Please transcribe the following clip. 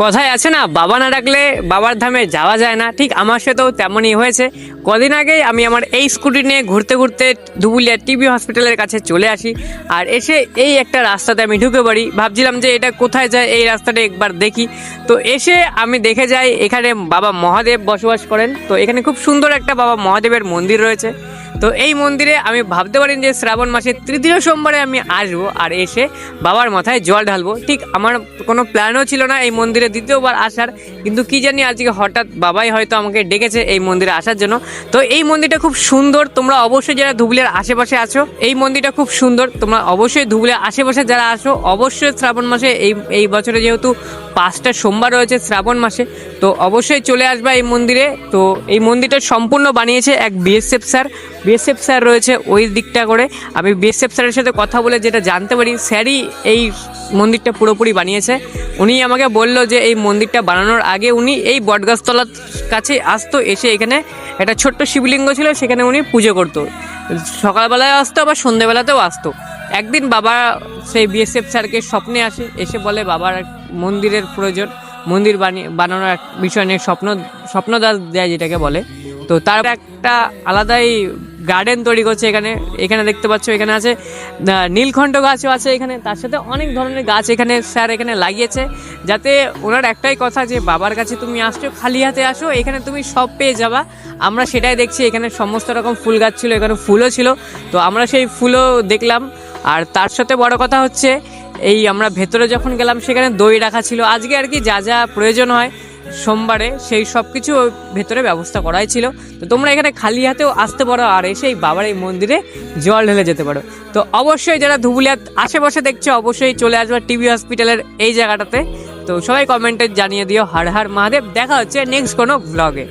কথায় আছে না, বাবা না ডাকলে বাবার ধামে যাওয়া যায় না, ঠিক আমার সাথেও তেমনই হয়েছে। কদিন আগেই আমি আমার এই স্কুটি নিয়ে ঘুরতে ঘুরতে ধুবুলিয়া টিবি হসপিটালের কাছে চলে আসি। আর এসে এই একটা রাস্তাতে আমি ঢুকে পড়ি, ভাবছিলাম যে এটা কোথায় যায়, এই রাস্তাটা একবার দেখি। তো এসে আমি দেখে যাই এখানে বাবা মহাদেব বসবাস করেন। তো এখানে খুব সুন্দর একটা বাবা মহাদেবের মন্দির রয়েছে। তো এই মন্দিরে আমি ভাবতে পারি যে শ্রাবণ মাসের তৃতীয় সোমবারে আমি আসবো আর এসে বাবার মাথায় জল ঢালবো। ঠিক আমার কোনো প্ল্যানও ছিল না এই মন্দিরে দ্বিতীয়বার আসার, কিন্তু কি জানি আজকে হঠাৎ বাবাই হয়তো আমাকে ডেকেছে এই মন্দিরে আসার জন্য। তো এই মন্দিরটা খুব সুন্দর, তোমরা অবশ্যই যারা ধুবুলিয়ার আশেপাশে আছো, এই মন্দিরটা খুব সুন্দর। তোমরা অবশ্যই ধুবুলিয়ার আশেপাশে যারা আসো, অবশ্যই শ্রাবণ মাসে এই বছরে যেহেতু 5টা সোমবার রয়েছে শ্রাবণ মাসে, তো অবশ্যই চলে আসবা এই মন্দিরে। তো এই মন্দিরটা সম্পূর্ণ বানিয়েছে এক বিএসএফ স্যার রয়েছে ওই দিকটা করে। আমি বিএসএফ স্যারের সাথে কথা বলে যেটা জানতে পারি, স্যারই এই মন্দিরটা পুরোপুরি বানিয়েছে। উনি আমাকে বলল যে এই মন্দিরটা বানানোর আগে উনি এই বটগাছতলার কাছে আসতো, এসে এখানে একটা ছোট্ট শিবলিঙ্গ ছিল, সেখানে উনি পুজো করতো। সকালবেলায় আসতো আবার সন্ধ্যেবেলাতেও আসতো। একদিন বাবা সেই বিএসএফ স্যারকে স্বপ্নে আসে, এসে বলে বাবার মন্দিরের প্রয়োজন, মন্দির বানানোর এক বিষয় নিয়ে স্বপ্নদাস দেয় যেটাকে বলে। তো তার একটা আলাদাই গার্ডেন তৈরি করছে এখানে দেখতে পাচ্ছ, এখানে আছে নীলকণ্ঠ গাছও আছে এখানে, তার সাথে অনেক ধরনের গাছ এখানে স্যার এখানে লাগিয়েছে। যাতে ওনার একটাই কথা যে বাবার কাছে তুমি আসছো খালি হাতে আসো, এখানে তুমি সব পেয়ে যাবা। আমরা সেটাই দেখছি, এখানে সমস্ত রকম ফুল গাছ ছিল, এখানে ফুলও ছিল, তো আমরা সেই ফুলও দেখলাম। আর তার সাথে বড় কথা হচ্ছে এই আমরা ভেতরে যখন গেলাম সেখানে দই রাখা ছিল, আজকে আর কি যা যা প্রয়োজন হয় সোমবারে সেই সব কিছু ভেতরে ব্যবস্থা করাই ছিল। তো তোমরা এখানে খালি হাতেও আসতে পারো আর এসে এই বাবার এই মন্দিরে জল ঢেলে যেতে পারো। তো অবশ্যই যারা ধুবুলিয়ার আশেপাশে দেখছো অবশ্যই চলে আসবে টিবি হসপিটালের এই জায়গাটাতে। তো সবাই কমেন্টে জানিয়ে দিও হর হর মহাদেব। দেখা হচ্ছে নেক্সট কোনো ব্লগে।